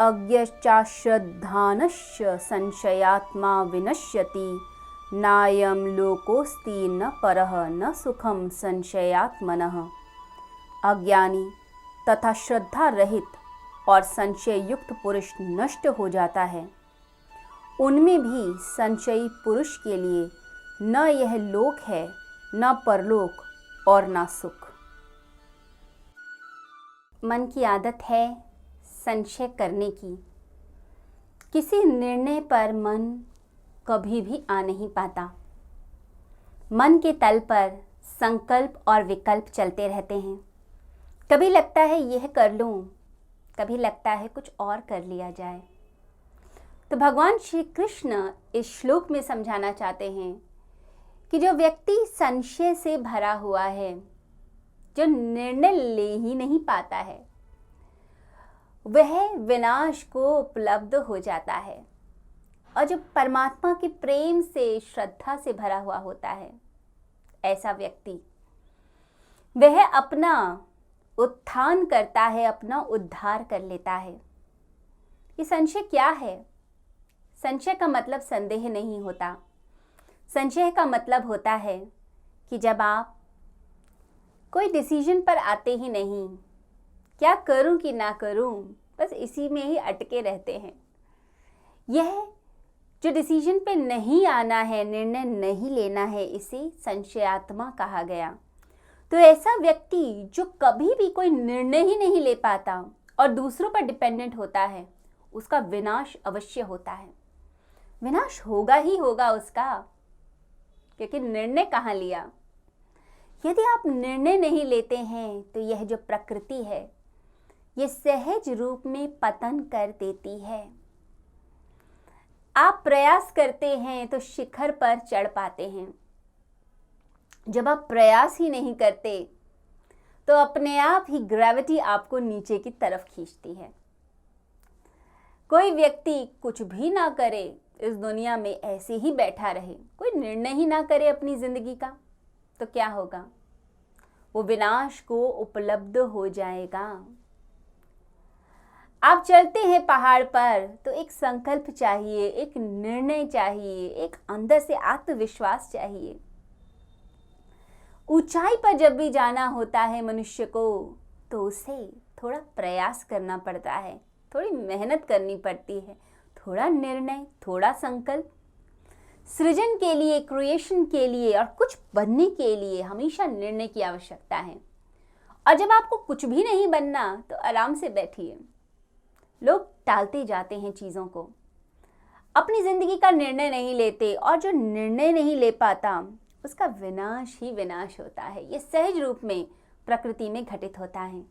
अज्ञश्चाश्रद्धानश्च संशयात्मा विनश्यति नायं लोकोस्ति न परः न सुखम संशयात्मनः। अज्ञानी तथा श्रद्धा रहित और संशय युक्त पुरुष नष्ट हो जाता है। उनमें भी संशयी पुरुष के लिए न यह लोक है, न परलोक और न सुख। मन की आदत है संशय करने की। किसी निर्णय पर मन कभी भी आ नहीं पाता। मन के तल पर संकल्प और विकल्प चलते रहते हैं। कभी लगता है यह कर लूं, कभी लगता है कुछ और कर लिया जाए। तो भगवान श्री कृष्ण इस श्लोक में समझाना चाहते हैं कि जो व्यक्ति संशय से भरा हुआ है, जो निर्णय ले ही नहीं पाता है, वह विनाश को उपलब्ध हो जाता है। और जो परमात्मा के प्रेम से, श्रद्धा से भरा हुआ होता है, ऐसा व्यक्ति वह अपना उत्थान करता है, अपना उद्धार कर लेता है। ये संशय क्या है? संशय का मतलब संदेह नहीं होता। संशय का मतलब होता है कि जब आप कोई डिसीजन पर आते ही नहीं, क्या करूं कि ना करूं, बस इसी में ही अटके रहते हैं। यह जो डिसीजन पे नहीं आना है, निर्णय नहीं लेना है, इसे संशयात्मा कहा गया। तो ऐसा व्यक्ति जो कभी भी कोई निर्णय ही नहीं ले पाता और दूसरों पर डिपेंडेंट होता है, उसका विनाश अवश्य होता है। विनाश होगा ही होगा उसका, क्योंकि निर्णय कहाँ लिया। यदि आप निर्णय नहीं लेते हैं तो यह जो प्रकृति है, यह सहज रूप में पतन कर देती है। आप प्रयास करते हैं तो शिखर पर चढ़ पाते हैं। जब आप प्रयास ही नहीं करते तो अपने आप ही ग्रेविटी आपको नीचे की तरफ खींचती है। कोई व्यक्ति कुछ भी ना करे, इस दुनिया में ऐसे ही बैठा रहे, कोई निर्णय ही ना करे अपनी जिंदगी का, तो क्या होगा? वो विनाश को उपलब्ध हो जाएगा। आप चलते हैं पहाड़ पर तो एक संकल्प चाहिए, एक निर्णय चाहिए, एक अंदर से आत्मविश्वास चाहिए। ऊंचाई पर जब भी जाना होता है मनुष्य को, तो उसे थोड़ा प्रयास करना पड़ता है, थोड़ी मेहनत करनी पड़ती है, थोड़ा निर्णय, थोड़ा संकल्प। सृजन के लिए, क्रिएशन के लिए और कुछ बनने के लिए हमेशा निर्णय की आवश्यकता है। और जब आपको कुछ भी नहीं बनना तो आराम से बैठिए। लोग टालते जाते हैं चीज़ों को, अपनी जिंदगी का निर्णय नहीं लेते, और जो निर्णय नहीं ले पाता उसका विनाश ही विनाश होता है। ये सहज रूप में प्रकृति में घटित होता है।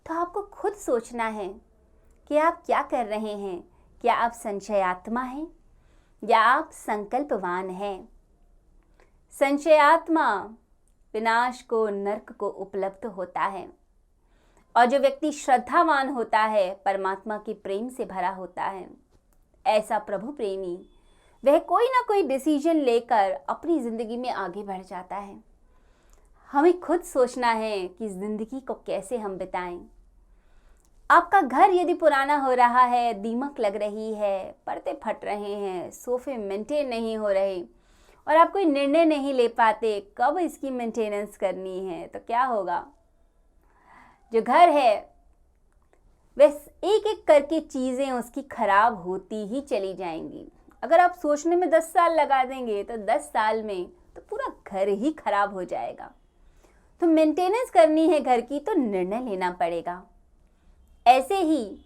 तो आपको खुद सोचना है कि आप क्या कर रहे हैं। क्या आप संशयात्मा हैं या आप संकल्पवान हैं? संशयात्मा विनाश को, नरक को उपलब्ध होता है, और जो व्यक्ति श्रद्धावान होता है, परमात्मा के प्रेम से भरा होता है, ऐसा प्रभु प्रेमी, वह कोई ना कोई डिसीजन लेकर अपनी ज़िंदगी में आगे बढ़ जाता है। हमें खुद सोचना है कि ज़िंदगी को कैसे हम बिताएं। आपका घर यदि पुराना हो रहा है, दीमक लग रही है, पर्दे फट रहे हैं, सोफे मेंटेन नहीं हो रहे, और आप कोई निर्णय नहीं ले पाते कब इसकी मेंटेनेंस करनी है, तो क्या होगा? जो घर है वह एक एक करके चीज़ें उसकी खराब होती ही चली जाएंगी। अगर आप सोचने में 10 साल लगा देंगे तो 10 साल में तो पूरा घर ही खराब हो जाएगा। तो मेंटेनेंस करनी है घर की, तो निर्णय लेना पड़ेगा। ऐसे ही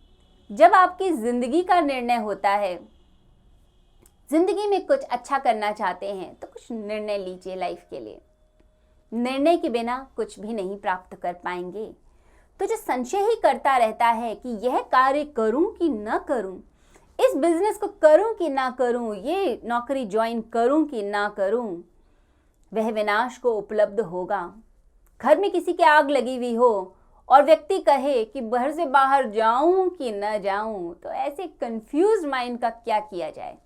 जब आपकी ज़िंदगी का निर्णय होता है, ज़िंदगी में कुछ अच्छा करना चाहते हैं, तो कुछ निर्णय लीजिए लाइफ के लिए। निर्णय के बिना कुछ भी नहीं प्राप्त कर पाएंगे। तो जो संशय ही करता रहता है कि यह कार्य करूं कि ना करूं, इस बिजनेस को करूं कि ना करूं, ये नौकरी ज्वाइन करूं कि ना करूं, वह विनाश को उपलब्ध होगा। घर में किसी की आग लगी हुई हो और व्यक्ति कहे कि घर से बाहर जाऊं कि ना जाऊं, तो ऐसे कंफ्यूज माइंड का क्या किया जाए?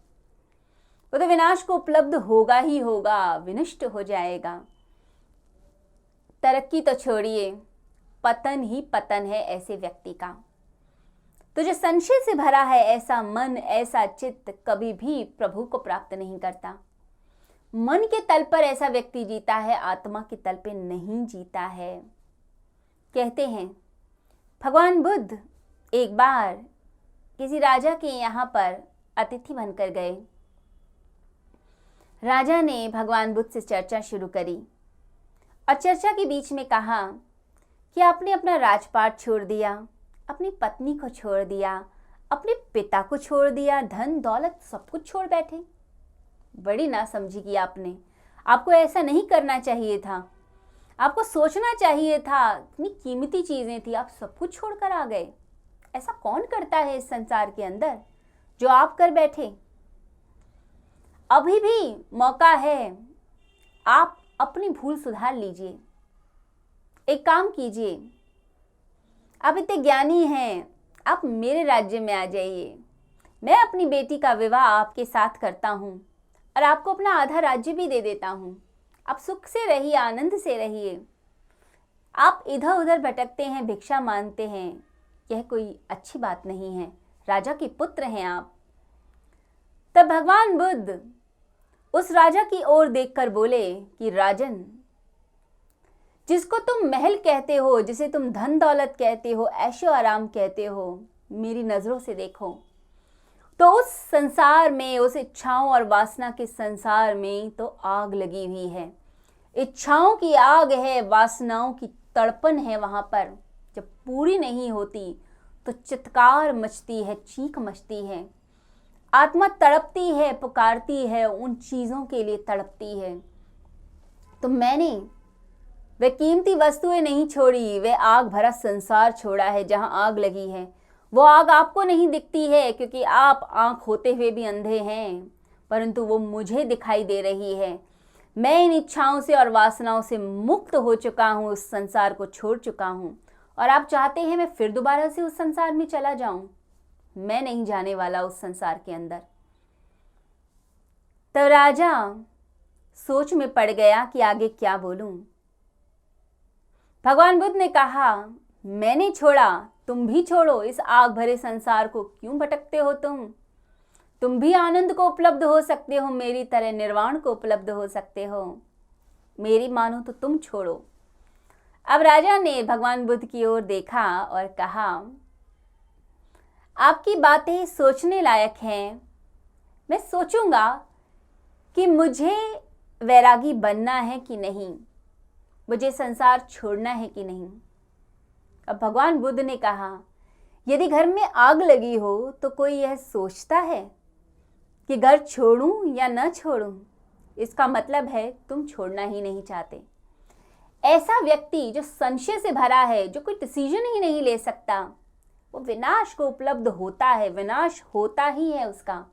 वो तो विनाश को उपलब्ध होगा ही होगा, विनष्ट हो जाएगा। तरक्की तो छोड़िए, पतन ही पतन है ऐसे व्यक्ति का। तो जो संशय से भरा है, ऐसा मन, ऐसा चित्त कभी भी प्रभु को प्राप्त नहीं करता। मन के तल पर ऐसा व्यक्ति जीता है, आत्मा के तल पे नहीं जीता है। कहते हैं भगवान बुद्ध एक बार किसी राजा के यहाँ पर अतिथि बनकर गए। राजा ने भगवान बुद्ध से चर्चा शुरू करी और चर्चा के बीच में कहा कि आपने अपना राजपाट छोड़ दिया, अपनी पत्नी को छोड़ दिया, अपने पिता को छोड़ दिया, धन दौलत सब कुछ छोड़ बैठे। बड़ी नासमझी की आपने, आपको ऐसा नहीं करना चाहिए था, आपको सोचना चाहिए था, इतनी कीमती चीजें थी, आप सब कुछ छोड़कर आ गए। ऐसा कौन करता है इस संसार के अंदर जो आप कर बैठे? अभी भी मौका है, आप अपनी भूल सुधार लीजिए। एक काम कीजिए, आप इतने ज्ञानी हैं, आप मेरे राज्य में आ जाइए, मैं अपनी बेटी का विवाह आपके साथ करता हूँ और आपको अपना आधा राज्य भी दे देता हूँ। आप सुख से रहिए, आनंद से रहिए। आप इधर उधर भटकते हैं, भिक्षा मांगते हैं, यह कोई अच्छी बात नहीं है। राजा के पुत्र हैं आप। तब भगवान बुद्ध उस राजा की ओर देखकर बोले कि राजन, जिसको तुम महल कहते हो, जिसे तुम धन दौलत कहते हो, ऐशो आराम कहते हो, मेरी नजरों से देखो तो उस संसार में, उस इच्छाओं और वासना के संसार में तो आग लगी हुई है। इच्छाओं की आग है, वासनाओं की तड़पन है। वहां पर जब पूरी नहीं होती तो चित्कार मचती है, चीख मचती है, आत्मा तड़पती है, पुकारती है, उन चीजों के लिए तड़पती है। तो मैंने वे कीमती वस्तुएं नहीं छोड़ी, वे आग भरा संसार छोड़ा है जहां आग लगी है। वो आग आपको नहीं दिखती है क्योंकि आप आंख होते हुए भी अंधे हैं, परंतु वो मुझे दिखाई दे रही है। मैं इन इच्छाओं से और वासनाओं से मुक्त हो चुका हूँ, उस संसार को छोड़ चुका हूँ। और आप चाहते हैं मैं फिर दोबारा से उस संसार में चला जाऊं? मैं नहीं जाने वाला उस संसार के अंदर। तो राजा सोच में पड़ गया कि आगे क्या बोलूं। भगवान बुद्ध ने कहा, मैंने छोड़ा, तुम भी छोड़ो। इस आग भरे संसार को क्यों भटकते हो तुम भी आनंद को उपलब्ध हो सकते हो, मेरी तरह निर्वाण को उपलब्ध हो सकते हो। मेरी मानो तो तुम छोड़ो। अब राजा ने भगवान बुद्ध की ओर देखा और कहा, आपकी बातें सोचने लायक हैं। मैं सोचूंगा कि मुझे वैरागी बनना है कि नहीं, मुझे संसार छोड़ना है कि नहीं। अब भगवान बुद्ध ने कहा, यदि घर में आग लगी हो तो कोई यह सोचता है कि घर छोड़ूं या न छोड़ूं? इसका मतलब है तुम छोड़ना ही नहीं चाहते। ऐसा व्यक्ति जो संशय से भरा है, जो कोई डिसीजन ही नहीं ले सकता, वो विनाश को उपलब्ध होता है, विनाश होता ही है उसका।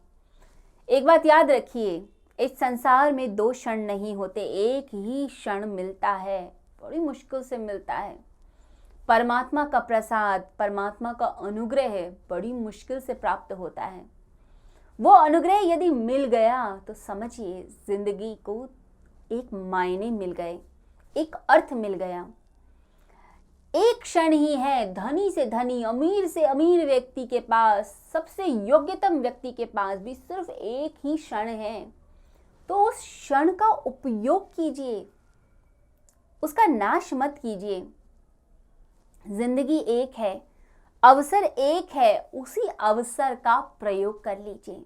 एक बात याद रखिए, इस संसार में दो क्षण नहीं होते, एक ही क्षण मिलता है, बड़ी मुश्किल से मिलता है। परमात्मा का प्रसाद, परमात्मा का अनुग्रह बड़ी मुश्किल से प्राप्त होता है। वो अनुग्रह यदि मिल गया तो समझिए जिंदगी को एक मायने मिल गए, एक अर्थ मिल गया। एक क्षण ही है, धनी से धनी, अमीर से अमीर व्यक्ति के पास, सबसे योग्यतम व्यक्ति के पास भी सिर्फ एक ही क्षण है। तो उस क्षण का उपयोग कीजिए, उसका नाश मत कीजिए। जिंदगी एक है, अवसर एक है, उसी अवसर का प्रयोग कर लीजिए।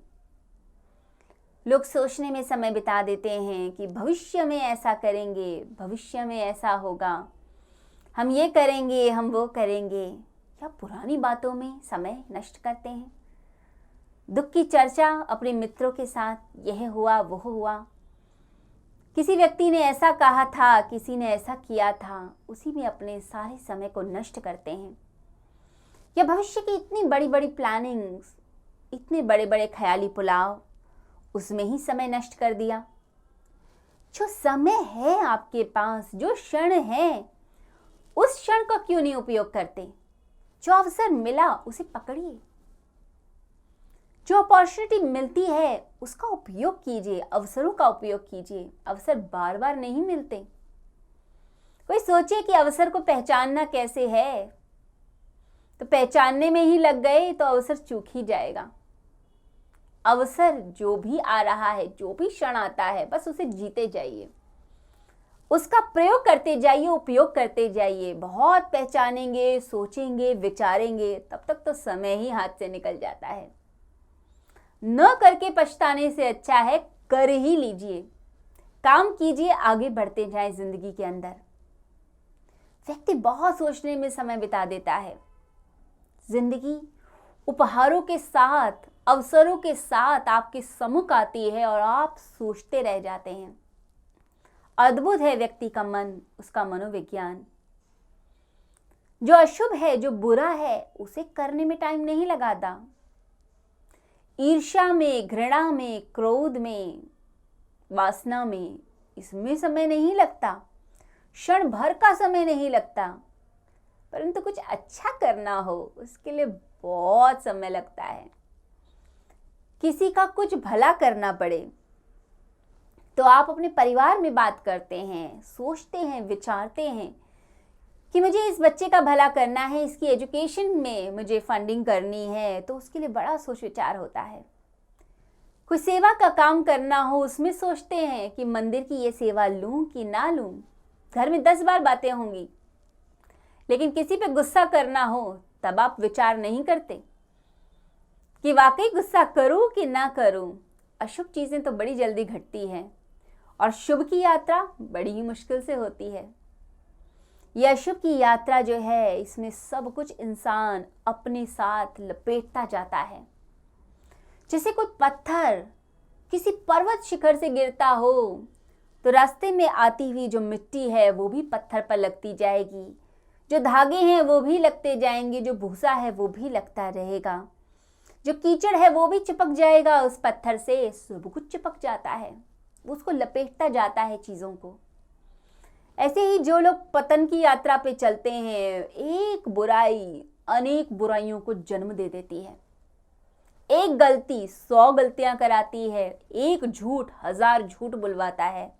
लोग सोचने में समय बिता देते हैं कि भविष्य में ऐसा करेंगे, भविष्य में ऐसा होगा, हम ये करेंगे, हम वो करेंगे, या पुरानी बातों में समय नष्ट करते हैं। दुख की चर्चा अपने मित्रों के साथ, यह हुआ वो हुआ, किसी व्यक्ति ने ऐसा कहा था, किसी ने ऐसा किया था, उसी में अपने सारे समय को नष्ट करते हैं। या भविष्य की इतनी बड़ी बड़ी प्लानिंग्स, इतने बड़े बड़े ख्याली पुलाव, उसमें ही समय नष्ट कर दिया। जो समय है आपके पास, जो क्षण है, उस क्षण का क्यों नहीं उपयोग करते? जो अवसर मिला उसे पकड़िए, जो अपॉर्चुनिटी मिलती है उसका उपयोग कीजिए, अवसरों का उपयोग कीजिए। अवसर बार बार नहीं मिलते। कोई सोचे कि अवसर को पहचानना कैसे है, तो पहचानने में ही लग गए तो अवसर चूक ही जाएगा। अवसर जो भी आ रहा है, जो भी क्षण आता है, बस उसे जीते जाइए, उसका प्रयोग करते जाइए, उपयोग करते जाइए। बहुत पहचानेंगे, सोचेंगे, विचारेंगे, तब तक तो समय ही हाथ से निकल जाता है। न करके पछताने से अच्छा है कर ही लीजिए, काम कीजिए, आगे बढ़ते जाए जिंदगी के अंदर। व्यक्ति बहुत सोचने में समय बिता देता है। जिंदगी उपहारों के साथ, अवसरों के साथ आपके सम्मुख आती है और आप सोचते रह जाते हैं। अद्भुत है व्यक्ति का मन, उसका मनोविज्ञान। जो अशुभ है, जो बुरा है, उसे करने में टाइम नहीं लगाता। ईर्ष्या में, घृणा में, क्रोध में, वासना में, इसमें समय नहीं लगता, क्षण भर का समय नहीं लगता। परंतु कुछ अच्छा करना हो, उसके लिए बहुत समय लगता है। किसी का कुछ भला करना पड़े तो आप अपने परिवार में बात करते हैं, सोचते हैं, विचारते हैं कि मुझे इस बच्चे का भला करना है, इसकी एजुकेशन में मुझे फंडिंग करनी है, तो उसके लिए बड़ा सोच विचार होता है। कोई सेवा का काम करना हो, उसमें सोचते हैं कि मंदिर की ये सेवा लूं कि ना लूं। घर में 10 बार बातें होंगी, लेकिन किसी पे गुस्सा करना हो तब आप विचार नहीं करते कि वाकई गुस्सा करूं कि ना करूं। अशुभ चीजें तो बड़ी जल्दी घटती हैं और शुभ की यात्रा बड़ी ही मुश्किल से होती है। यह अशुभ की यात्रा जो है, इसमें सब कुछ इंसान अपने साथ लपेटता जाता है। जैसे कोई पत्थर किसी पर्वत शिखर से गिरता हो तो रास्ते में आती हुई जो मिट्टी है वो भी पत्थर पर लगती जाएगी, जो धागे हैं वो भी लगते जाएंगे, जो भूसा है वो भी लगता रहेगा, जो कीचड़ है वो भी चिपक जाएगा उस पत्थर से। सब कुछ चिपक जाता है, उसको लपेटता जाता है चीज़ों को। ऐसे ही जो लोग पतन की यात्रा पे चलते हैं, एक बुराई अनेक बुराइयों को जन्म दे देती है। एक गलती 100 गलतियां कराती है, एक झूठ 1000 झूठ बुलवाता है।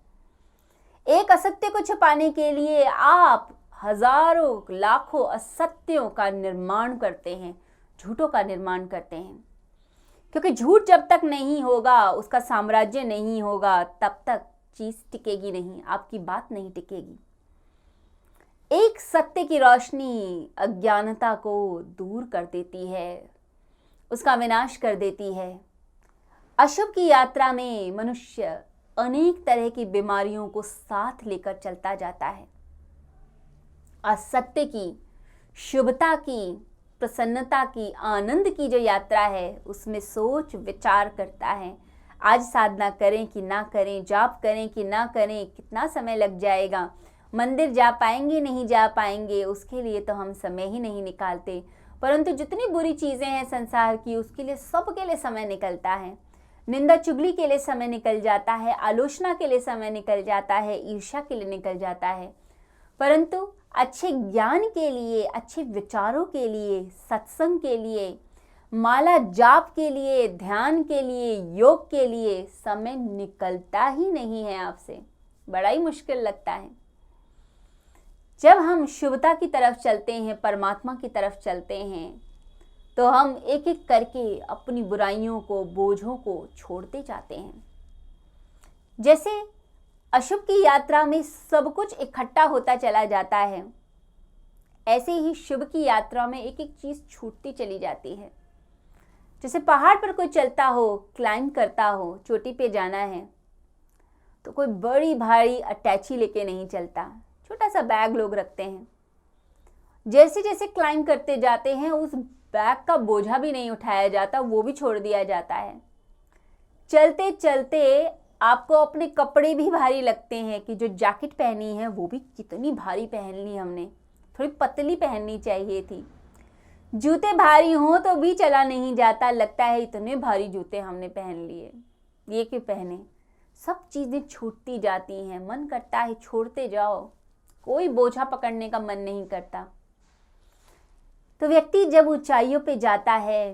एक असत्य को छुपाने के लिए आप हजारों लाखों असत्यों का निर्माण करते हैं, झूठों का निर्माण करते हैं। क्योंकि झूठ जब तक नहीं होगा, उसका साम्राज्य नहीं होगा, तब तक चीज टिकेगी नहीं, आपकी बात नहीं टिकेगी। एक सत्य की रोशनी अज्ञानता को दूर कर देती है, उसका विनाश कर देती है। अशुभ की यात्रा में मनुष्य अनेक तरह की बीमारियों को साथ लेकर चलता जाता है। असत्य की, शुभता की, प्रसन्नता की, आनंद की जो यात्रा है, उसमें सोच विचार करता है। आज साधना करें कि ना करें, जाप करें कि ना करें, कितना समय लग जाएगा, मंदिर जा पाएंगे नहीं जा पाएंगे, उसके लिए तो हम समय ही नहीं निकालते। परंतु जितनी बुरी चीज़ें हैं संसार की, उसके लिए सबके लिए समय निकलता है। निंदा चुगली के लिए समय निकल जाता है, आलोचना के लिए समय निकल जाता है, ईर्ष्या के लिए निकल जाता है। परंतु अच्छे ज्ञान के लिए, अच्छे विचारों के लिए, सत्संग के लिए, माला जाप के लिए, ध्यान के लिए, योग के लिए समय निकलता ही नहीं है आपसे। बड़ा ही मुश्किल लगता है। जब हम शुभता की तरफ चलते हैं, परमात्मा की तरफ चलते हैं, तो हम एक एक करके अपनी बुराइयों को, बोझों को छोड़ते जाते हैं। जैसे अशुभ की यात्रा में सब कुछ इकट्ठा होता चला जाता है, ऐसे ही शुभ की यात्रा में एक एक चीज छूटती चली जाती है। जैसे पहाड़ पर कोई चलता हो, क्लाइंब करता हो, चोटी पे जाना है, तो कोई बड़ी भारी अटैची लेके नहीं चलता, छोटा सा बैग लोग रखते हैं। जैसे जैसे क्लाइंब करते जाते हैं, उस बैग का बोझा भी नहीं उठाया जाता, वो भी छोड़ दिया जाता है। चलते चलते आपको अपने कपड़े भी भारी लगते हैं कि जो जैकेट पहनी है वो भी कितनी भारी पहन ली हमने, थोड़ी पतली पहननी चाहिए थी। जूते भारी हों तो भी चला नहीं जाता, लगता है इतने भारी जूते हमने पहन लिए, ये क्यों पहने। सब चीज़ें छूटती जाती हैं, मन करता है छोड़ते जाओ, कोई बोझा पकड़ने का मन नहीं करता। तो व्यक्ति जब ऊंचाइयों पे जाता है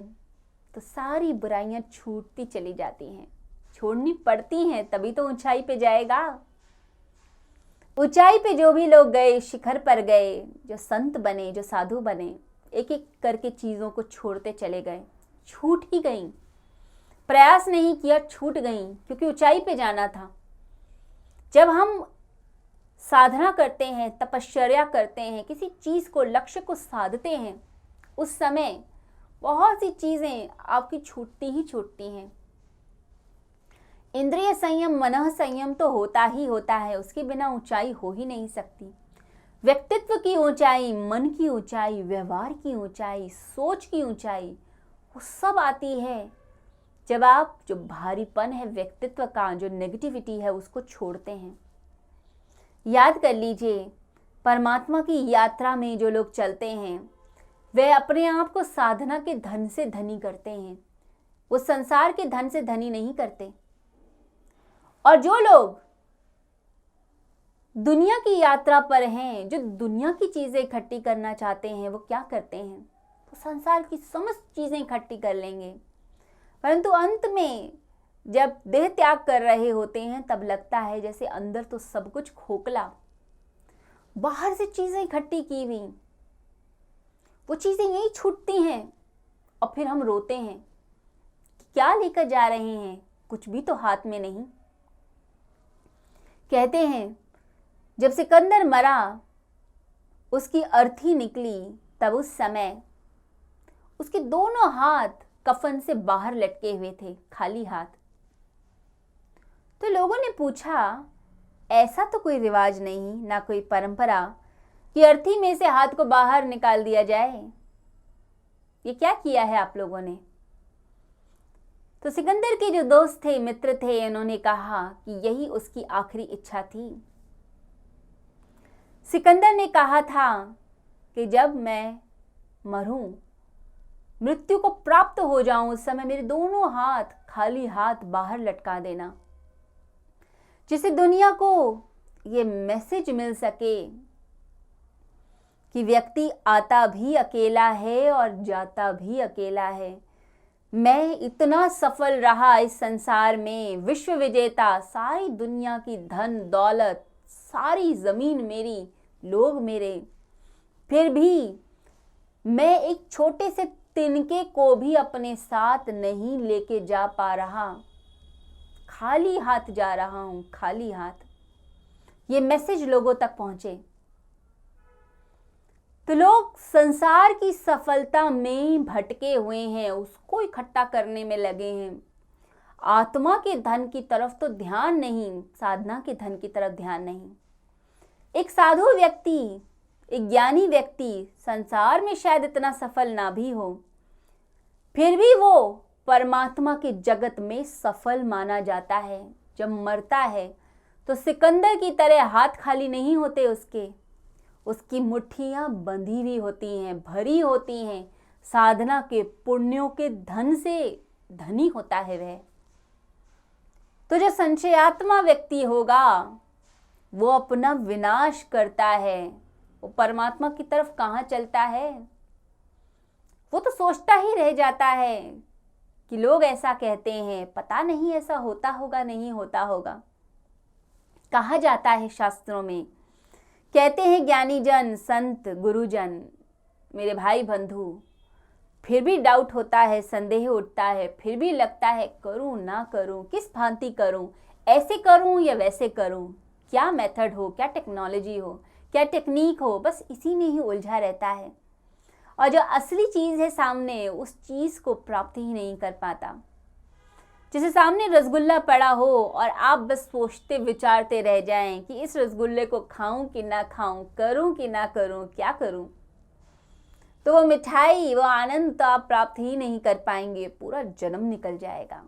तो सारी बुराइयां छूटती चली जाती हैं, छोड़नी पड़ती हैं, तभी तो ऊंचाई पे जाएगा। ऊंचाई पे जो भी लोग गए, शिखर पर गए, जो संत बने, जो साधु बने, एक एक करके चीज़ों को छोड़ते चले गए, छूट ही गई। प्रयास नहीं किया, छूट गई, क्योंकि ऊंचाई पे जाना था। जब हम साधना करते हैं, तपश्चर्या करते हैं, किसी चीज़ को, लक्ष्य को साधते हैं, उस समय बहुत सी चीज़ें आपकी छूटती ही छूटती हैं। इंद्रिय संयम, मनः संयम तो होता ही होता है, उसके बिना ऊंचाई हो ही नहीं सकती। व्यक्तित्व की ऊंचाई, मन की ऊंचाई, व्यवहार की ऊंचाई, सोच की ऊंचाई, वो सब आती है जब आप जो भारीपन है व्यक्तित्व का, जो नेगेटिविटी है, उसको छोड़ते हैं। याद कर लीजिए, परमात्मा की यात्रा में जो लोग चलते हैं वे अपने आप को साधना के धन से धनी करते हैं, वो संसार के धन से धनी नहीं करते। और जो लोग दुनिया की यात्रा पर हैं, जो दुनिया की चीजें इकट्ठी करना चाहते हैं, वो क्या करते हैं? तो संसार की समस्त चीजें इकट्ठी कर लेंगे, परंतु अंत में जब देह त्याग कर रहे होते हैं तब लगता है जैसे अंदर तो सब कुछ खोखला, बाहर से चीजें इकट्ठी की हुई, वो चीजें यही छूटती हैं और फिर हम रोते हैं कि क्या लेकर जा रहे हैं, कुछ भी तो हाथ में नहीं। कहते हैं जब सिकंदर मरा, उसकी अर्थी निकली, तब उस समय उसके दोनों हाथ कफन से बाहर लटके हुए थे, खाली हाथ। तो लोगों ने पूछा, ऐसा तो कोई रिवाज नहीं, ना कोई परंपरा कि अर्थी में से हाथ को बाहर निकाल दिया जाए, ये क्या किया है आप लोगों ने? तो सिकंदर के जो दोस्त थे, मित्र थे, उन्होंने कहा कि यही उसकी आखिरी इच्छा थी। सिकंदर ने कहा था कि जब मैं मरूं, मृत्यु को प्राप्त हो जाऊं, उस समय मेरे दोनों हाथ, खाली हाथ बाहर लटका देना, जिससे दुनिया को ये मैसेज मिल सके कि व्यक्ति आता भी अकेला है और जाता भी अकेला है। मैं इतना सफल रहा इस संसार में, विश्व विजेता, सारी दुनिया की धन दौलत, सारी जमीन मेरी, लोग मेरे, फिर भी मैं एक छोटे से तिनके को भी अपने साथ नहीं लेके जा पा रहा, खाली हाथ जा रहा हूं, खाली हाथ। ये मैसेज लोगों तक पहुंचे तो लोग संसार की सफलता में भटके हुए हैं, उसको इकट्ठा करने में लगे हैं। आत्मा के धन की तरफ तो ध्यान नहीं, साधना के धन की तरफ ध्यान नहीं। एक साधु व्यक्ति, एक ज्ञानी व्यक्ति संसार में शायद इतना सफल ना भी हो, फिर भी वो परमात्मा के जगत में सफल माना जाता है। जब मरता है तो सिकंदर की तरह हाथ खाली नहीं होते उसकी मुट्ठियां बंधी हुई होती हैं, भरी होती हैं, साधना के पुण्यों के धन से धनी होता है वह। तो जो संशयात्मा व्यक्ति होगा वो अपना विनाश करता है, वो परमात्मा की तरफ कहाँ चलता है? वो तो सोचता ही रह जाता है कि लोग ऐसा कहते हैं, पता नहीं ऐसा होता होगा नहीं होता होगा। कहा जाता है शास्त्रों में, कहते हैं ज्ञानी जन, संत, गुरुजन, मेरे भाई बंधु, फिर भी डाउट होता है, संदेह उठता है, फिर भी लगता है करूं ना करूं, किस भांति करूं, ऐसे करूं या वैसे करूं, क्या मेथड हो, क्या टेक्नोलॉजी हो, क्या टेक्निक हो, बस इसी में ही उलझा रहता है और जो असली चीज़ है सामने, उस चीज़ को प्राप्त ही नहीं कर पाता। जैसे सामने रसगुल्ला पड़ा हो और आप बस सोचते विचारते रह जाएं कि इस रसगुल्ले को खाऊं कि ना खाऊं, करूं कि ना करूं, क्या करूं, तो वो मिठाई, वो आनंद तो आप प्राप्त ही नहीं कर पाएंगे, पूरा जन्म निकल जाएगा।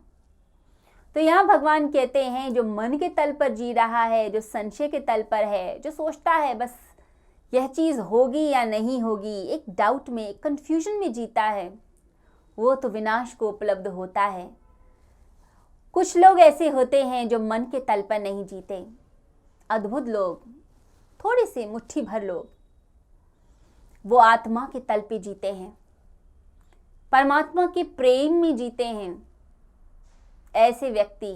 तो यहाँ भगवान कहते हैं जो मन के तल पर जी रहा है, जो संशय के तल पर है, जो सोचता है बस यह चीज़ होगी या नहीं होगी, एक डाउट में, एक कंफ्यूजन में जीता है, वो तो विनाश को उपलब्ध होता है। कुछ लोग ऐसे होते हैं जो मन के तल पर नहीं जीते, अद्भुत लोग, थोड़े से मुट्ठी भर लोग, वो आत्मा के तल पे जीते हैं, परमात्मा के प्रेम में जीते हैं। ऐसे व्यक्ति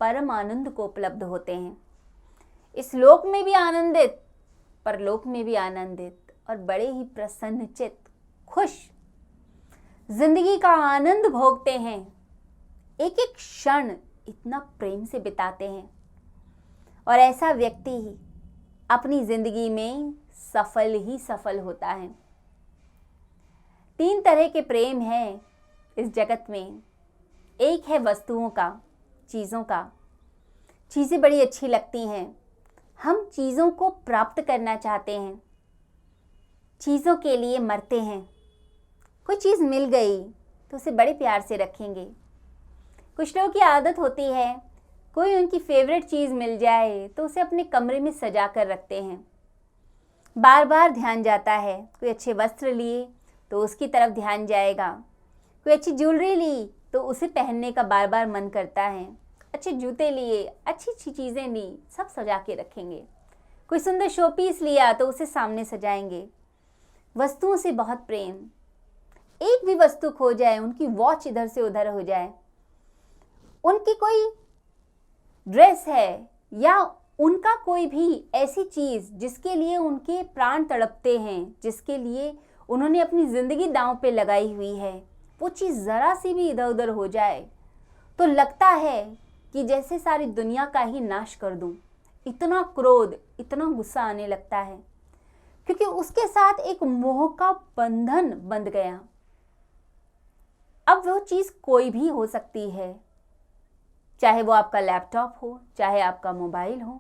परम आनंद को उपलब्ध होते हैं, इस लोक में भी आनंदित, परलोक में भी आनंदित और बड़े ही प्रसन्न चित्त, खुश, जिंदगी का आनंद भोगते हैं, एक एक क्षण इतना प्रेम से बिताते हैं। और ऐसा व्यक्ति ही अपनी जिंदगी में सफल ही सफल होता है। 3 तरह के प्रेम हैं इस जगत में। एक है वस्तुओं का, चीज़ों का। चीज़ें बड़ी अच्छी लगती हैं, हम चीज़ों को प्राप्त करना चाहते हैं, चीज़ों के लिए मरते हैं। कोई चीज़ मिल गई तो उसे बड़े प्यार से रखेंगे। कुछ लोगों की आदत होती है, कोई उनकी फेवरेट चीज़ मिल जाए तो उसे अपने कमरे में सजा कर रखते हैं। बार बार ध्यान जाता है। कोई अच्छे वस्त्र लिए तो उसकी तरफ ध्यान जाएगा, कोई अच्छी ज्वेलरी ली तो उसे पहनने का बार बार मन करता है, अच्छे जूते लिए, अच्छी अच्छी चीज़ें ली, सब सजा के रखेंगे। कोई सुंदर शो पीस लिया तो उसे सामने सजाएंगे। वस्तुओं से बहुत प्रेम। एक भी वस्तु खो जाए, उनकी वॉच इधर से उधर हो जाए, उनकी कोई ड्रेस है या उनका कोई भी ऐसी चीज़ जिसके लिए उनके प्राण तड़पते हैं, जिसके लिए उन्होंने अपनी ज़िंदगी दांव पे लगाई हुई है, वो चीज़ ज़रा सी भी इधर उधर हो जाए तो लगता है कि जैसे सारी दुनिया का ही नाश कर दूं। इतना क्रोध, इतना गुस्सा आने लगता है, क्योंकि उसके साथ एक मोह का बंधन बंध गया। अब वो चीज़ कोई भी हो सकती है, चाहे वो आपका लैपटॉप हो, चाहे आपका मोबाइल हो,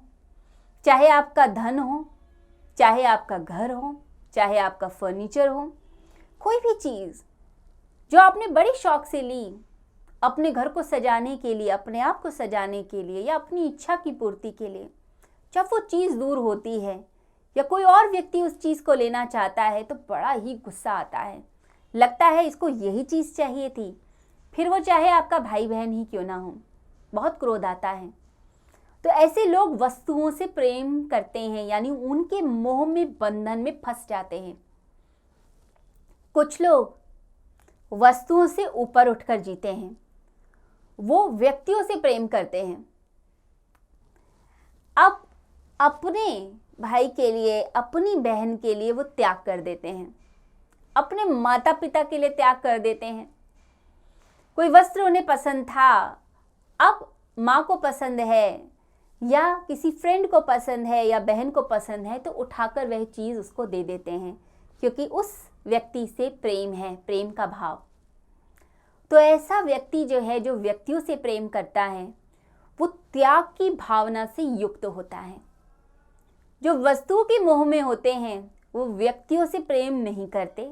चाहे आपका धन हो, चाहे आपका घर हो, चाहे आपका फर्नीचर हो। कोई भी चीज़ जो आपने बड़े शौक से ली, अपने घर को सजाने के लिए, अपने आप को सजाने के लिए या अपनी इच्छा की पूर्ति के लिए, जब वो चीज़ दूर होती है या कोई और व्यक्ति उस चीज़ को लेना चाहता है तो बड़ा ही गुस्सा आता है। लगता है इसको यही चीज़ चाहिए थी, फिर वो चाहे आपका भाई बहन ही क्यों ना हो। बहुत क्रोध आता है। तो ऐसे लोग वस्तुओं से प्रेम करते हैं, यानी उनके मोह में, बंधन में फंस जाते हैं। कुछ लोग वस्तुओं से ऊपर उठकर जीते हैं, वो व्यक्तियों से प्रेम करते हैं। अब अपने भाई के लिए, अपनी बहन के लिए वो त्याग कर देते हैं, अपने माता पिता के लिए त्याग कर देते हैं। कोई वस्त्र उन्हें पसंद था, अब माँ को पसंद है या किसी फ्रेंड को पसंद है या बहन को पसंद है तो उठाकर वह चीज़ उसको दे देते हैं, क्योंकि उस व्यक्ति से प्रेम है, प्रेम का भाव। तो ऐसा व्यक्ति जो है, जो व्यक्तियों से प्रेम करता है, वो त्याग की भावना से युक्त होता है। जो वस्तुओं के मोह में होते हैं वो व्यक्तियों से प्रेम नहीं करते।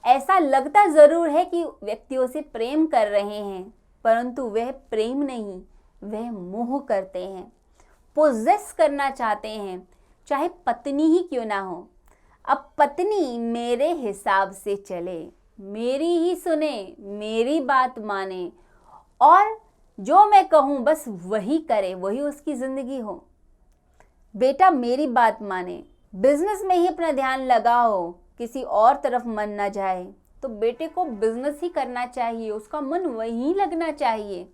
ऐसा लगता ज़रूर है कि व्यक्तियों से प्रेम कर रहे हैं, परंतु वह प्रेम नहीं, वह मोह करते हैं, पोजेस करना चाहते हैं, चाहे पत्नी ही क्यों ना हो। अब पत्नी मेरे हिसाब से चले, मेरी ही सुने, मेरी बात माने और जो मैं कहूँ बस वही करे, वही उसकी ज़िंदगी हो। बेटा मेरी बात माने, बिजनेस में ही अपना ध्यान लगाओ, किसी और तरफ मन ना जाए। तो बेटे को बिजनेस ही करना चाहिए, उसका मन वहीं लगना चाहिए।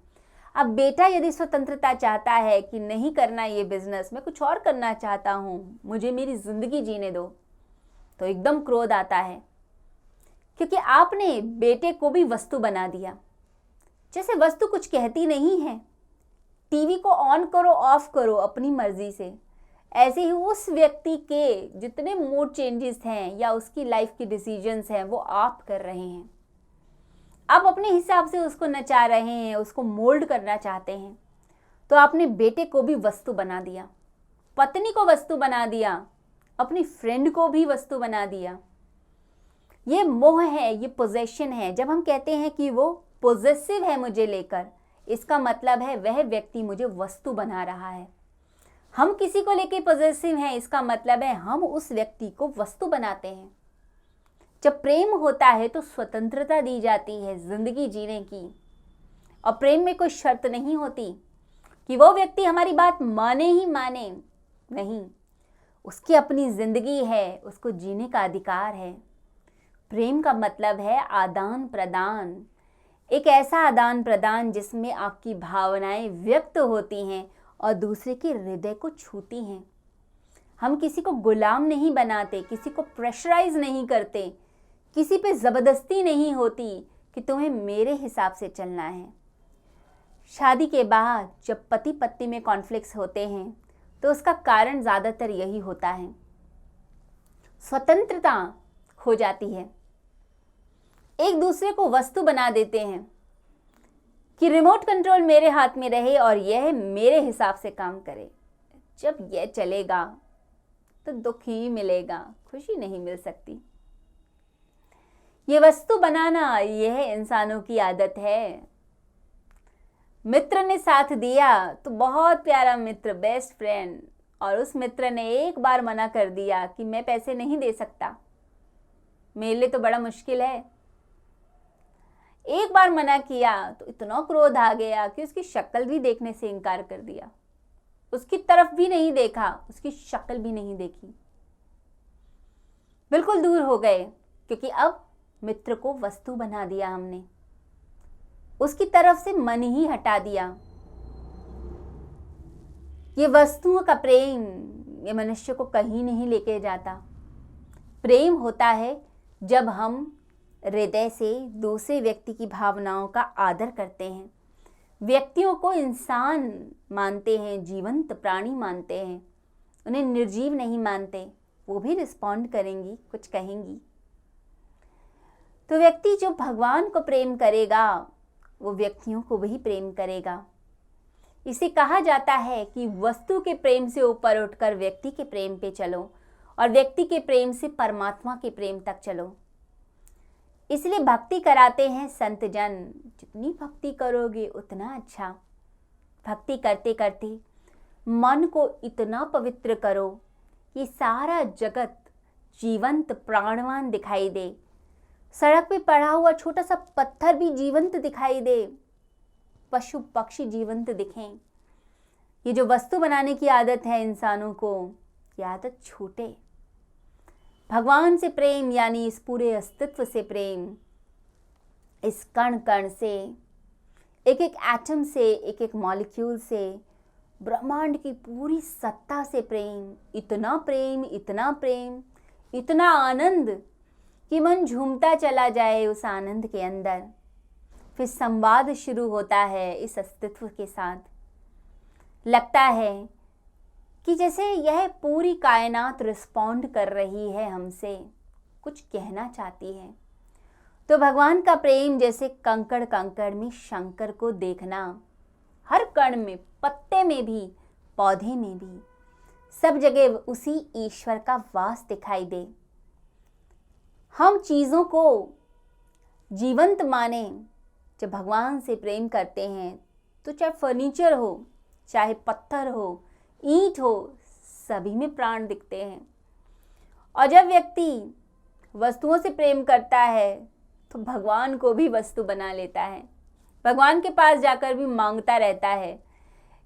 अब बेटा यदि स्वतंत्रता चाहता है कि नहीं करना ये बिजनेस, मैं कुछ और करना चाहता हूँ, मुझे मेरी ज़िंदगी जीने दो, तो एकदम क्रोध आता है, क्योंकि आपने बेटे को भी वस्तु बना दिया। जैसे वस्तु कुछ कहती नहीं है, टीवी को ऑन करो ऑफ करो अपनी मर्जी से, ऐसे ही उस व्यक्ति के जितने मूड चेंजेस हैं या उसकी लाइफ की डिसीजंस हैं वो आप कर रहे हैं। आप अपने हिसाब से उसको नचा रहे हैं, उसको मोल्ड करना चाहते हैं। तो आपने बेटे को भी वस्तु बना दिया, पत्नी को वस्तु बना दिया, अपनी फ्रेंड को भी वस्तु बना दिया। ये मोह है, ये पोजेशन है। जब हम कहते हैं कि वो पोजेसिव है मुझे लेकर, इसका मतलब है वह व्यक्ति मुझे वस्तु बना रहा है। हम किसी को लेकर पॉजिटिव हैं, इसका मतलब है हम उस व्यक्ति को वस्तु बनाते हैं। जब प्रेम होता है तो स्वतंत्रता दी जाती है जिंदगी जीने की, और प्रेम में कोई शर्त नहीं होती कि वो व्यक्ति हमारी बात माने ही माने, नहीं, उसकी अपनी जिंदगी है, उसको जीने का अधिकार है। प्रेम का मतलब है आदान प्रदान, एक ऐसा आदान प्रदान जिसमें आपकी भावनाएं व्यक्त होती हैं और दूसरे के हृदय को छूती हैं। हम किसी को गुलाम नहीं बनाते, किसी को प्रेशराइज नहीं करते किसी पे ज़बरदस्ती नहीं होती कि तुम्हें मेरे हिसाब से चलना है। शादी के बाद जब पति पत्नी में कॉन्फ्लिक्ट्स होते हैं तो उसका कारण ज़्यादातर यही होता है, स्वतंत्रता खो जाती है। एक दूसरे को वस्तु बना देते हैं कि रिमोट कंट्रोल मेरे हाथ में रहे और यह मेरे हिसाब से काम करे। जब यह चलेगा तो दुख ही मिलेगा, खुशी नहीं मिल सकती। ये वस्तु बनाना यह इंसानों की आदत है। मित्र ने साथ दिया तो बहुत प्यारा मित्र, बेस्ट फ्रेंड, और उस मित्र ने एक बार मना कर दिया कि मैं पैसे नहीं दे सकता, मेरे लिए तो बड़ा मुश्किल है। एक बार मना किया तो इतना क्रोध आ गया कि उसकी शक्ल भी देखने से इनकार कर दिया, उसकी तरफ भी नहीं देखा, उसकी शक्ल भी नहीं देखी, बिल्कुल दूर हो गए, क्योंकि अब मित्र को वस्तु बना दिया हमने, उसकी तरफ से मन ही हटा दिया। ये वस्तुओं का प्रेम ये मनुष्य को कहीं नहीं लेके जाता। प्रेम होता है जब हम हृदय से दूसरे व्यक्ति की भावनाओं का आदर करते हैं, व्यक्तियों को इंसान मानते हैं, जीवंत प्राणी मानते हैं, उन्हें निर्जीव नहीं मानते। वो भी रिस्पॉन्ड करेंगी, कुछ कहेंगी। तो व्यक्ति जो भगवान को प्रेम करेगा वो व्यक्तियों को भी प्रेम करेगा। इसे कहा जाता है कि वस्तु के प्रेम से ऊपर उठकर व्यक्ति के प्रेम पे चलो और व्यक्ति के प्रेम से परमात्मा के प्रेम तक चलो। इसलिए भक्ति कराते हैं संत जन। जितनी भक्ति करोगे उतना अच्छा। भक्ति करते करते मन को इतना पवित्र करो कि सारा जगत जीवंत प्राणवान दिखाई दे। सड़क पे पड़ा हुआ छोटा सा पत्थर भी जीवंत दिखाई दे, पशु पक्षी जीवंत दिखें। ये जो वस्तु बनाने की आदत है इंसानों को, ये आदत छूटे। भगवान से प्रेम यानी इस पूरे अस्तित्व से प्रेम, इस कण कण से, एक एक एटम से, एक एक मॉलिक्यूल से, ब्रह्मांड की पूरी सत्ता से प्रेम। इतना प्रेम, इतना प्रेम, इतना आनंद कि मन झूमता चला जाए उस आनंद के अंदर। फिर संवाद शुरू होता है इस अस्तित्व के साथ। लगता है कि जैसे यह पूरी कायनात रिस्पॉन्ड कर रही है हमसे, कुछ कहना चाहती है। तो भगवान का प्रेम जैसे कंकड़ कंकड़ में शंकर को देखना, हर कण में, पत्ते में भी, पौधे में भी, सब जगह उसी ईश्वर का वास दिखाई दे। हम चीज़ों को जीवंत माने। जब भगवान से प्रेम करते हैं तो चाहे फर्नीचर हो, चाहे पत्थर हो, ईंट हो, सभी में प्राण दिखते हैं। और जब व्यक्ति वस्तुओं से प्रेम करता है तो भगवान को भी वस्तु बना लेता है। भगवान के पास जाकर भी मांगता रहता है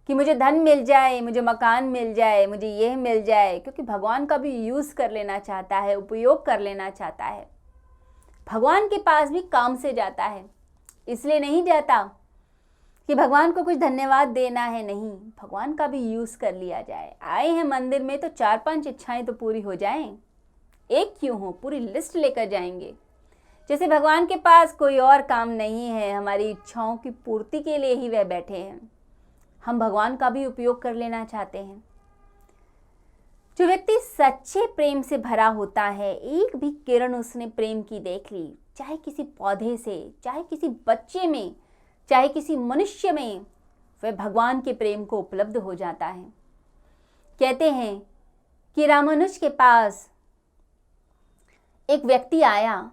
कि मुझे धन मिल जाए, मुझे मकान मिल जाए, मुझे यह मिल जाए, क्योंकि भगवान का भी यूज़ कर लेना चाहता है, उपयोग कर लेना चाहता है। भगवान के पास भी काम से जाता है, इसलिए नहीं जाता कि भगवान को कुछ धन्यवाद देना है, नहीं, भगवान का भी यूज़ कर लिया जाए। आए हैं मंदिर में तो 4-5 इच्छाएं तो पूरी हो जाएं, एक क्यों हो, पूरी लिस्ट लेकर जाएंगे। जैसे भगवान के पास कोई और काम नहीं है, हमारी इच्छाओं की पूर्ति के लिए ही वह बैठे हैं। हम भगवान का भी उपयोग कर लेना चाहते हैं। जो व्यक्ति सच्चे प्रेम से भरा होता है, एक भी किरण उसने प्रेम की देख ली, चाहे किसी पौधे से, चाहे किसी बच्चे में, चाहे किसी मनुष्य में, वह भगवान के प्रेम को उपलब्ध हो जाता है। कहते हैं कि रामानुज के पास एक व्यक्ति आया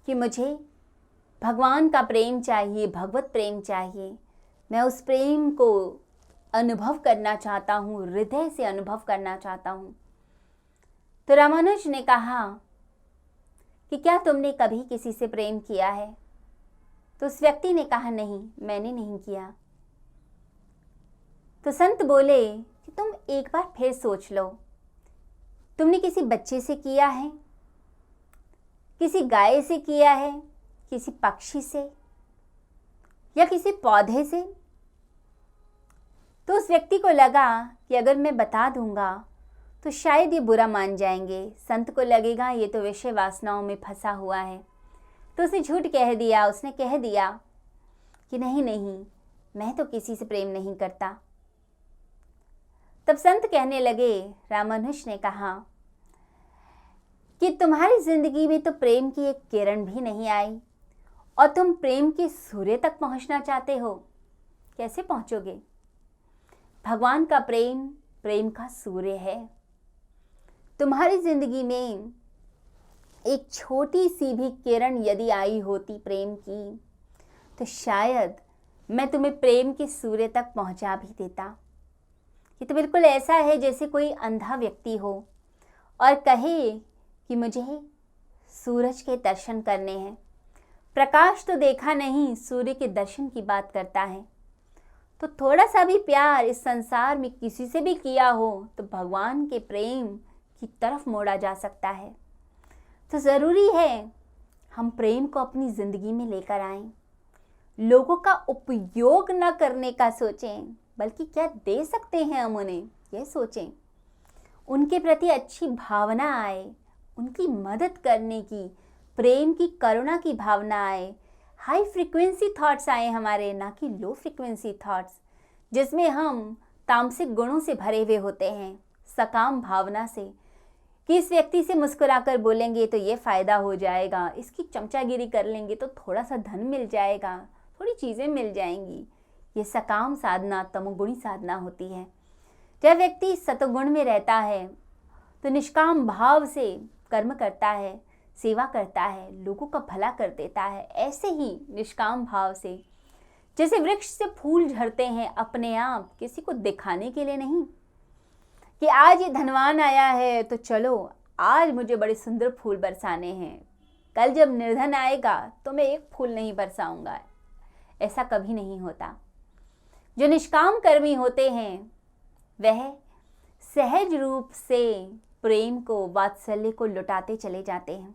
कि मुझे भगवान का प्रेम चाहिए, भगवत प्रेम चाहिए, मैं उस प्रेम को अनुभव करना चाहता हूँ, हृदय से अनुभव करना चाहता हूँ। तो रामानुज ने कहा कि क्या तुमने कभी किसी से प्रेम किया है? तो उस व्यक्ति ने कहा, नहीं, मैंने नहीं किया। तो संत बोले कि तुम एक बार फिर सोच लो, तुमने किसी बच्चे से किया है, किसी गाय से किया है, किसी पक्षी से या किसी पौधे से? तो उस व्यक्ति को लगा कि अगर मैं बता दूंगा तो शायद ये बुरा मान जाएंगे। संत को लगेगा ये तो विषय वासनाओं में फंसा हुआ है, तो उसने झूठ कह दिया। उसने कह दिया कि नहीं नहीं, मैं तो किसी से प्रेम नहीं करता। तब संत कहने लगे, रामानुज ने कहा कि तुम्हारी जिंदगी में तो प्रेम की एक किरण भी नहीं आई और तुम प्रेम के सूर्य तक पहुंचना चाहते हो। कैसे पहुंचोगे? भगवान का प्रेम प्रेम का सूर्य है। तुम्हारी जिंदगी में एक छोटी सी भी किरण यदि आई होती प्रेम की, तो शायद मैं तुम्हें प्रेम के सूर्य तक पहुंचा भी देता। ये तो बिल्कुल ऐसा है जैसे कोई अंधा व्यक्ति हो और कहे कि मुझे सूरज के दर्शन करने हैं। प्रकाश तो देखा नहीं, सूर्य के दर्शन की बात करता है। तो थोड़ा सा भी प्यार इस संसार में किसी से भी किया हो तो भगवान के प्रेम की तरफ मोड़ा जा सकता है। तो ज़रूरी है हम प्रेम को अपनी ज़िंदगी में लेकर आएं। लोगों का उपयोग न करने का सोचें, बल्कि क्या दे सकते हैं हम उन्हें, यह सोचें। उनके प्रति अच्छी भावना आए, उनकी मदद करने की, प्रेम की, करुणा की भावना आए। हाई फ्रीक्वेंसी थॉट्स आए हमारे, ना कि लो फ्रीक्वेंसी थॉट्स जिसमें हम तामसिक गुणों से भरे हुए होते हैं। सकाम भावना से कि इस व्यक्ति से मुस्कुराकर बोलेंगे तो ये फ़ायदा हो जाएगा, इसकी चमचागिरी कर लेंगे तो थोड़ा सा धन मिल जाएगा, थोड़ी चीज़ें मिल जाएंगी। ये सकाम साधना तमोगुणी साधना होती है। जब व्यक्ति सतोगुण में रहता है तो निष्काम भाव से कर्म करता है, सेवा करता है, लोगों का भला कर देता है। ऐसे ही निष्काम भाव से जैसे वृक्ष से फूल झड़ते हैं अपने आप, किसी को दिखाने के लिए नहीं कि आज ये धनवान आया है तो चलो आज मुझे बड़े सुंदर फूल बरसाने हैं, कल जब निर्धन आएगा तो मैं एक फूल नहीं बरसाऊंगा। ऐसा कभी नहीं होता। जो निष्काम कर्मी होते हैं वह सहज रूप से प्रेम को, वात्सल्य को लुटाते चले जाते हैं।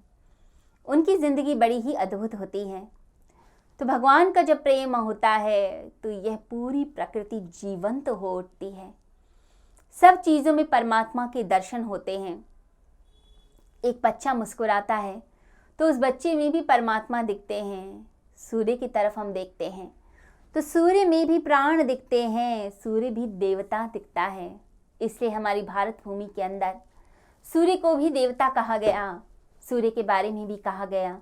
उनकी ज़िंदगी बड़ी ही अद्भुत होती है। तो भगवान का जब प्रेम होता है तो यह पूरी प्रकृति जीवंत हो उठती है। सब चीज़ों में परमात्मा के दर्शन होते हैं। एक बच्चा मुस्कुराता है तो उस बच्चे में भी परमात्मा दिखते हैं। सूर्य की तरफ हम देखते हैं तो सूर्य में भी प्राण दिखते हैं, सूर्य भी देवता दिखता है। इसलिए हमारी भारत भूमि के अंदर सूर्य को भी देवता कहा गया। सूर्य के बारे में भी कहा गया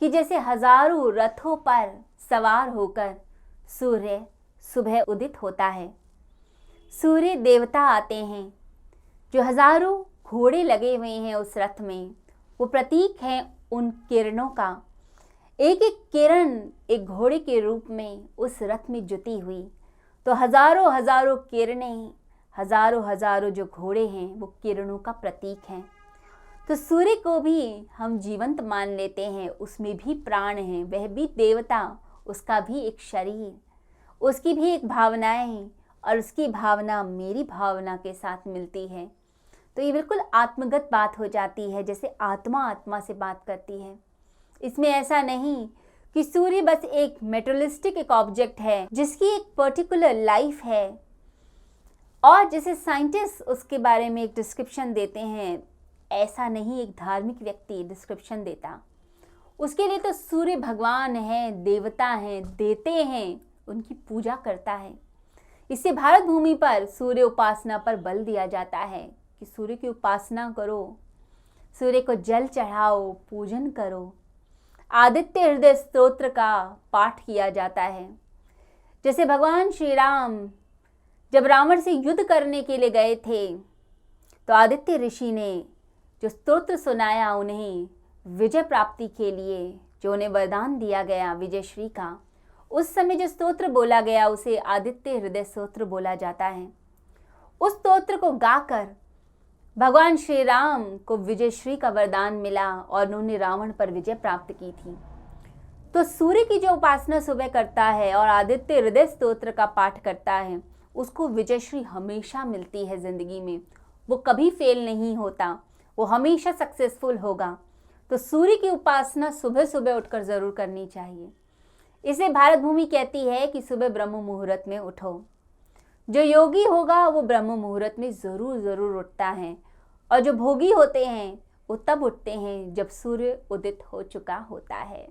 कि जैसे हजारों रथों पर सवार होकर सूर्य सुबह उदित होता है। सूर्य देवता आते हैं, जो हजारों घोड़े लगे हुए हैं उस रथ में, वो प्रतीक है उन किरणों का। एक एक किरण एक घोड़े के रूप में उस रथ में जुटी हुई। तो हजारों हजारों किरणें, हजारों हजारों जो घोड़े हैं वो किरणों का प्रतीक हैं। तो सूर्य को भी हम जीवंत मान लेते हैं, उसमें भी प्राण है, वह भी देवता, उसका भी एक शरीर, उसकी भी एक भावनाएं और उसकी भावना मेरी भावना के साथ मिलती है। तो ये बिल्कुल आत्मगत बात हो जाती है, जैसे आत्मा आत्मा से बात करती है। इसमें ऐसा नहीं कि सूर्य बस एक मेटेरियलिस्टिक एक ऑब्जेक्ट है जिसकी एक पर्टिकुलर लाइफ है और जैसे साइंटिस्ट उसके बारे में एक डिस्क्रिप्शन देते हैं, ऐसा नहीं एक धार्मिक व्यक्ति डिस्क्रिप्शन देता। उसके लिए तो सूर्य भगवान है, देवता हैं, देते हैं, उनकी पूजा करता है। इससे भारत भूमि पर सूर्य उपासना पर बल दिया जाता है कि सूर्य की उपासना करो, सूर्य को जल चढ़ाओ, पूजन करो। आदित्य हृदय स्तोत्र का पाठ किया जाता है। जैसे भगवान श्री राम जब रावण से युद्ध करने के लिए गए थे तो आदित्य ऋषि ने जो स्तोत्र सुनाया उन्हें विजय प्राप्ति के लिए, जो उन्हें वरदान दिया गया विजयश्री का, उस समय जो स्तोत्र बोला गया उसे आदित्य हृदय स्तोत्र बोला जाता है। उस स्तोत्र को गाकर भगवान श्री राम को विजयश्री का वरदान मिला और उन्होंने रावण पर विजय प्राप्त की थी। तो सूर्य की जो उपासना सुबह करता है और आदित्य हृदय स्तोत्र का पाठ करता है, उसको विजयश्री हमेशा मिलती है जिंदगी में। वो कभी फेल नहीं होता, वो हमेशा सक्सेसफुल होगा। तो सूर्य की उपासना सुबह सुबह उठकर ज़रूर करनी चाहिए। इसे भारत भूमि कहती है कि सुबह ब्रह्म मुहूर्त में उठो। जो योगी होगा वो ब्रह्म मुहूर्त में ज़रूर उठता है और जो भोगी होते हैं वो तब उठते हैं जब सूर्य उदित हो चुका होता है।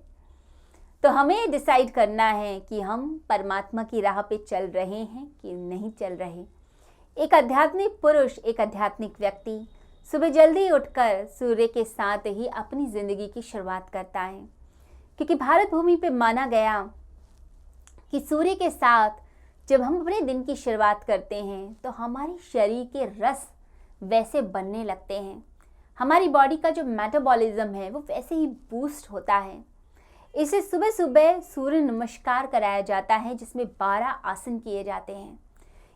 तो हमें डिसाइड करना है कि हम परमात्मा की राह पे चल रहे हैं कि नहीं चल रहे। एक आध्यात्मिक पुरुष, एक आध्यात्मिक व्यक्ति सुबह जल्दी उठकर सूर्य के साथ ही अपनी जिंदगी की शुरुआत करता है, क्योंकि भारत भूमि पे माना गया कि सूर्य के साथ जब हम अपने दिन की शुरुआत करते हैं तो हमारे शरीर के रस वैसे बनने लगते हैं, हमारी बॉडी का जो मेटाबॉलिज्म है वो वैसे ही बूस्ट होता है। इसे सुबह सुबह सूर्य नमस्कार कराया जाता है, जिसमें 12 आसन किए जाते हैं।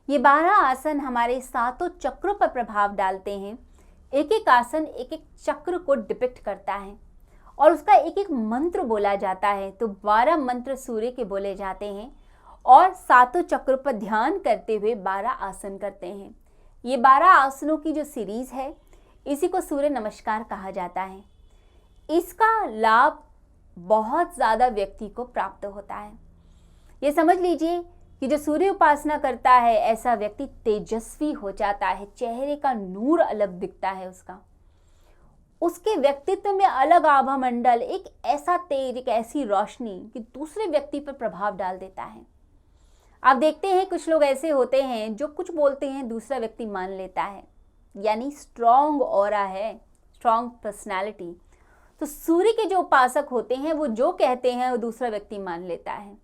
ये 12 आसन हमारे सातों चक्रों पर प्रभाव डालते हैं। एक एक आसन एक एक चक्र को डिपिक्ट करता है और उसका एक एक मंत्र बोला जाता है। तो 12 मंत्र सूर्य के बोले जाते हैं और सातों चक्रों पर ध्यान करते हुए 12 आसन करते हैं। ये 12 आसनों की जो सीरीज है, इसी को सूर्य नमस्कार कहा जाता है। इसका लाभ बहुत ज़्यादा व्यक्ति को प्राप्त होता है। ये समझ लीजिए कि जो सूर्य उपासना करता है ऐसा व्यक्ति तेजस्वी हो जाता है, चेहरे का नूर अलग दिखता है उसके व्यक्तित्व में अलग आभा मंडल, एक ऐसा तेज, एक ऐसी रोशनी कि दूसरे व्यक्ति पर प्रभाव डाल देता है। आप देखते हैं कुछ लोग ऐसे होते हैं जो कुछ बोलते हैं दूसरा व्यक्ति मान लेता है, यानी स्ट्रॉन्ग ऑरा है, स्ट्रॉन्ग पर्सनालिटी। तो सूर्य के जो उपासक होते हैं वो जो कहते हैं वो दूसरा व्यक्ति मान लेता है।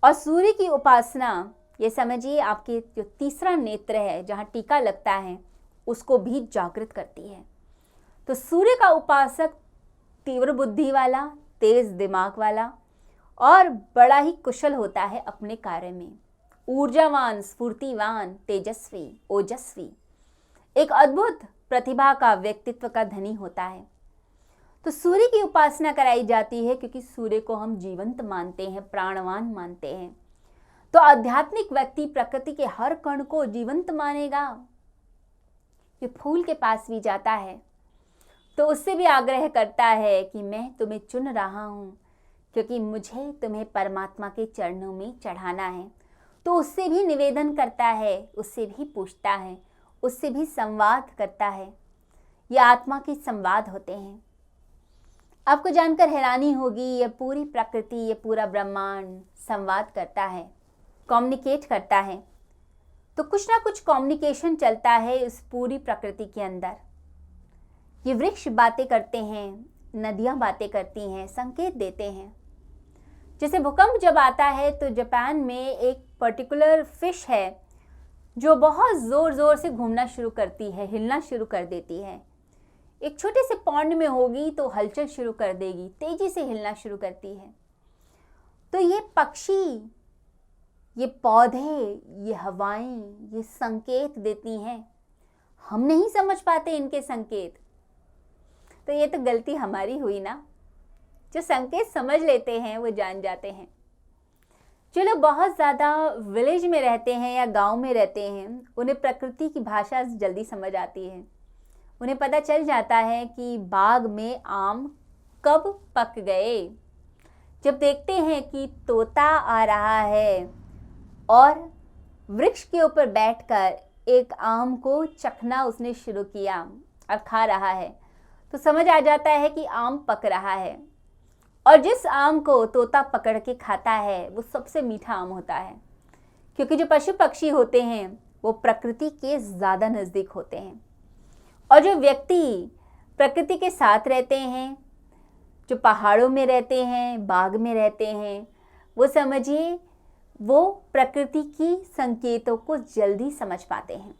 और सूर्य की उपासना, ये समझिए आपके जो तीसरा नेत्र है जहाँ टीका लगता है, उसको भी जागृत करती है। तो सूर्य का उपासक तीव्र बुद्धि वाला, तेज दिमाग वाला और बड़ा ही कुशल होता है अपने कार्य में, ऊर्जावान, स्फूर्तिवान, तेजस्वी, ओजस्वी, एक अद्भुत प्रतिभा का, व्यक्तित्व का धनी होता है। तो सूर्य की उपासना कराई जाती है क्योंकि सूर्य को हम जीवंत मानते हैं, प्राणवान मानते हैं। तो आध्यात्मिक व्यक्ति प्रकृति के हर कण को जीवंत मानेगा। ये फूल के पास भी जाता है तो उससे भी आग्रह करता है कि मैं तुम्हें चुन रहा हूँ क्योंकि मुझे तुम्हें परमात्मा के चरणों में चढ़ाना है। तो उससे भी निवेदन करता है, उससे भी पूछता है, उससे भी संवाद करता है। ये आत्मा के संवाद होते हैं। आपको जानकर हैरानी होगी, ये पूरी प्रकृति, ये पूरा ब्रह्मांड संवाद करता है, कम्युनिकेट करता है। तो कुछ ना कुछ कम्युनिकेशन चलता है इस पूरी प्रकृति के अंदर। ये वृक्ष बातें करते हैं, नदियाँ बातें करती हैं, संकेत देते हैं। जैसे भूकंप जब आता है तो जापान में एक पर्टिकुलर फिश है जो बहुत ज़ोर ज़ोर से घूमना शुरू करती है, हिलना शुरू कर देती है। एक छोटे से पॉन्ड में होगी तो हलचल शुरू कर देगी, तेजी से हिलना शुरू करती है। तो ये पक्षी, ये पौधे, ये हवाएं, ये संकेत देती हैं। हम नहीं समझ पाते इनके संकेत। तो ये तो गलती हमारी हुई ना। जो संकेत समझ लेते हैं वो जान जाते हैं। जो लोग बहुत ज़्यादा विलेज में रहते हैं या गांव में रहते हैं, उन्हें प्रकृति की भाषा जल्दी समझ आती है। उन्हें पता चल जाता है कि बाग में आम कब पक गए। जब देखते हैं कि तोता आ रहा है और वृक्ष के ऊपर बैठकर एक आम को चखना उसने शुरू किया और खा रहा है, तो समझ आ जाता है कि आम पक रहा है। और जिस आम को तोता पकड़ के खाता है वो सबसे मीठा आम होता है, क्योंकि जो पशु पक्षी होते हैं वो प्रकृति के ज़्यादा नज़दीक होते हैं। और जो व्यक्ति प्रकृति के साथ रहते हैं, जो पहाड़ों में रहते हैं, बाग में रहते हैं, वो समझिए वो प्रकृति की संकेतों को जल्दी समझ पाते हैं।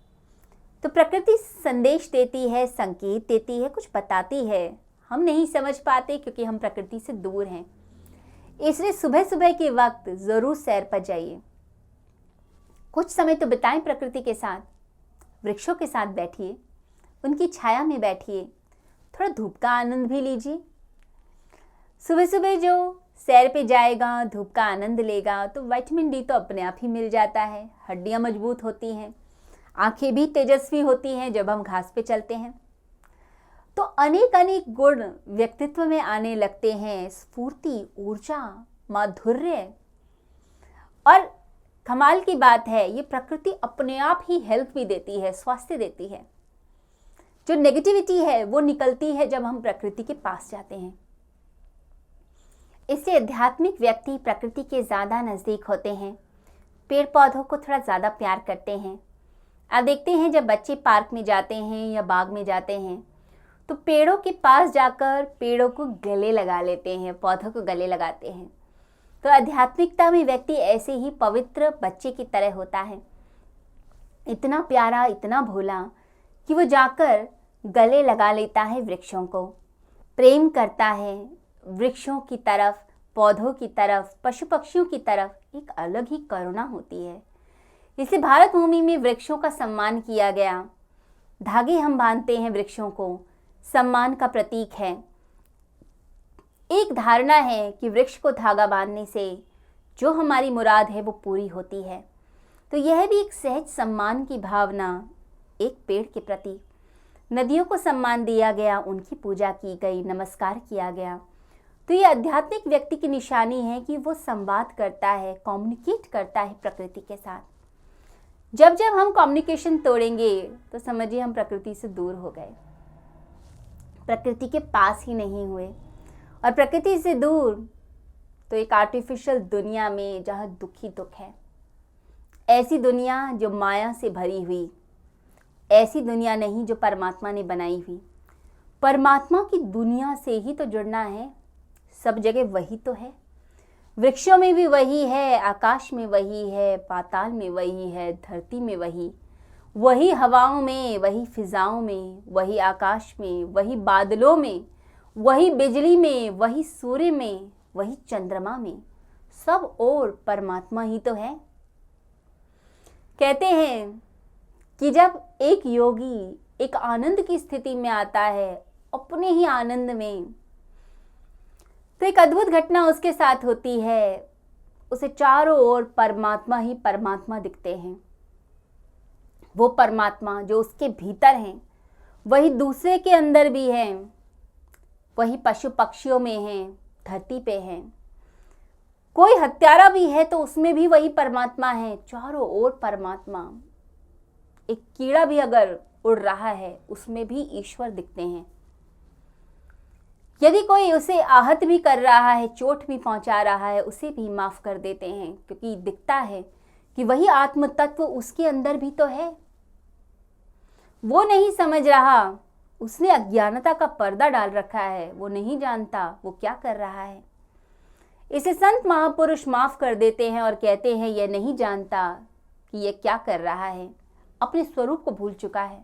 तो प्रकृति संदेश देती है, संकेत देती है, कुछ बताती है, हम नहीं समझ पाते क्योंकि हम प्रकृति से दूर हैं। इसलिए सुबह सुबह के वक्त ज़रूर सैर पर जाइए, कुछ समय तो बिताएं प्रकृति के साथ, वृक्षों के साथ बैठिए, उनकी छाया में बैठिए, थोड़ा धूप का आनंद भी लीजिए। सुबह सुबह जो सैर पे जाएगा, धूप का आनंद लेगा, तो विटामिन डी तो अपने आप ही मिल जाता है, हड्डियां मजबूत होती हैं, आंखें भी तेजस्वी होती हैं जब हम घास पे चलते हैं। तो अनेक अनेक गुण व्यक्तित्व में आने लगते हैं, स्फूर्ति, ऊर्जा, माधुर्य। और कमाल की बात है, ये प्रकृति अपने आप ही हेल्थ भी देती है, स्वास्थ्य देती है। जो नेगेटिविटी है वो निकलती है जब हम प्रकृति के पास जाते हैं। इससे आध्यात्मिक व्यक्ति प्रकृति के ज़्यादा नज़दीक होते हैं, पेड़ पौधों को थोड़ा ज़्यादा प्यार करते हैं। आप देखते हैं जब बच्चे पार्क में जाते हैं या बाग में जाते हैं तो पेड़ों के पास जाकर पेड़ों को गले लगा लेते हैं, पौधों को गले लगाते हैं। तो आध्यात्मिकता में व्यक्ति ऐसे ही पवित्र बच्चे की तरह होता है, इतना प्यारा, इतना भोला कि वो जाकर गले लगा लेता है वृक्षों को, प्रेम करता है वृक्षों की तरफ, पौधों की तरफ, पशु पक्षियों की तरफ। एक अलग ही करुणा होती है। इसलिए भारत भूमि में वृक्षों का सम्मान किया गया। धागे हम बांधते हैं वृक्षों को, सम्मान का प्रतीक है। एक धारणा है कि वृक्ष को धागा बांधने से जो हमारी मुराद है वो पूरी होती है। तो यह भी एक सहज सम्मान की भावना एक पेड़ के प्रति। नदियों को सम्मान दिया गया, उनकी पूजा की गई, नमस्कार किया गया। तो ये आध्यात्मिक व्यक्ति की निशानी है कि वो संवाद करता है, कम्युनिकेट करता है प्रकृति के साथ। जब जब हम कम्युनिकेशन तोड़ेंगे तो समझिए हम प्रकृति से दूर हो गए, प्रकृति के पास ही नहीं हुए। और प्रकृति से दूर तो एक आर्टिफिशियल दुनिया में जहाँ दुख ही दुख है, ऐसी दुनिया जो माया से भरी हुई, ऐसी दुनिया नहीं जो परमात्मा ने बनाई हुई। परमात्मा की दुनिया से ही तो जुड़ना है। सब जगह वही तो है, वृक्षों में भी वही है, आकाश में वही है, पाताल में वही है, धरती में वही हवाओं में, वही फिजाओं में, वही आकाश में, वही बादलों में, वही बिजली में, वही सूर्य में, वही चंद्रमा में, सब और परमात्मा ही तो है। कहते हैं कि जब एक योगी एक आनंद की स्थिति में आता है, अपने ही आनंद में, तो एक अद्भुत घटना उसके साथ होती है। उसे चारों ओर परमात्मा ही परमात्मा दिखते हैं। वो परमात्मा जो उसके भीतर हैं वही दूसरे के अंदर भी है, वही पशु पक्षियों में है, धरती पे है। कोई हत्यारा भी है तो उसमें भी वही परमात्मा है, चारों ओर परमात्मा। एक कीड़ा भी अगर उड़ रहा है उसमें भी ईश्वर दिखते हैं। यदि कोई उसे आहत भी कर रहा है, चोट भी पहुंचा रहा है, उसे भी माफ कर देते हैं, क्योंकि दिखता है कि वही आत्म तत्व उसके अंदर भी तो है। वो नहीं समझ रहा, उसने अज्ञानता का पर्दा डाल रखा है, वो नहीं जानता वो क्या कर रहा है। इसे संत महापुरुष माफ कर देते हैं और कहते हैं यह नहीं जानता कि यह क्या कर रहा है, अपने स्वरूप को भूल चुका है।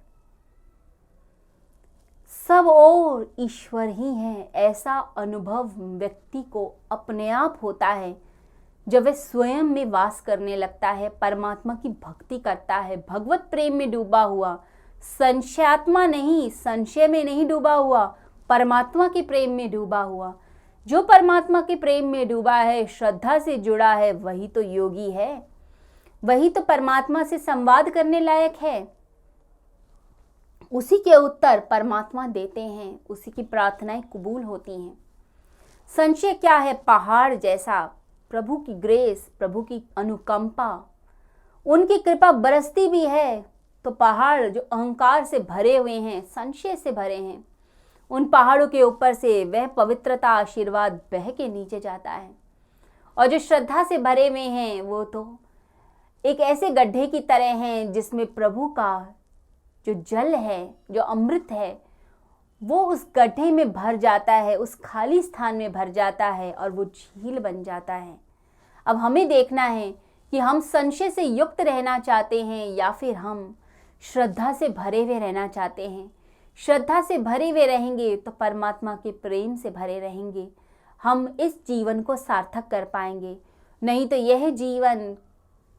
सब और ईश्वर ही है, ऐसा अनुभव व्यक्ति को अपने आप होता है जब वह स्वयं में वास करने लगता है, परमात्मा की भक्ति करता है, भगवत प्रेम में डूबा हुआ, संशयात्मा नहीं, संशय में नहीं डूबा हुआ, परमात्मा के प्रेम में डूबा हुआ। जो परमात्मा के प्रेम में डूबा है, श्रद्धा से जुड़ा है, वही तो योगी है, वही तो परमात्मा से संवाद करने लायक है। उसी के उत्तर परमात्मा देते हैं, उसी की प्रार्थनाएं कबूल होती हैं। संशय क्या है? पहाड़ जैसा। प्रभु की ग्रेस, प्रभु की अनुकंपा, उनकी कृपा बरसती भी है तो पहाड़ जो अहंकार से भरे हुए हैं, संशय से भरे हैं, उन पहाड़ों के ऊपर से वह पवित्रता, आशीर्वाद बह के नीचे जाता है। और जो श्रद्धा से भरे हुए हैं वो तो एक ऐसे गड्ढे की तरह हैं जिसमें प्रभु का जो जल है, जो अमृत है, वो उस गड्ढे में भर जाता है, उस खाली स्थान में भर जाता है और वो झील बन जाता है। अब हमें देखना है कि हम संशय से युक्त रहना चाहते हैं या फिर हम श्रद्धा से भरे हुए रहना चाहते हैं। श्रद्धा से भरे हुए रहेंगे तो परमात्मा के प्रेम से भरे रहेंगे, हम इस जीवन को सार्थक कर पाएंगे। नहीं तो यह जीवन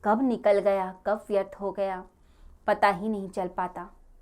कब निकल गया, कब व्यर्थ हो गया, पता ही नहीं चल पाता।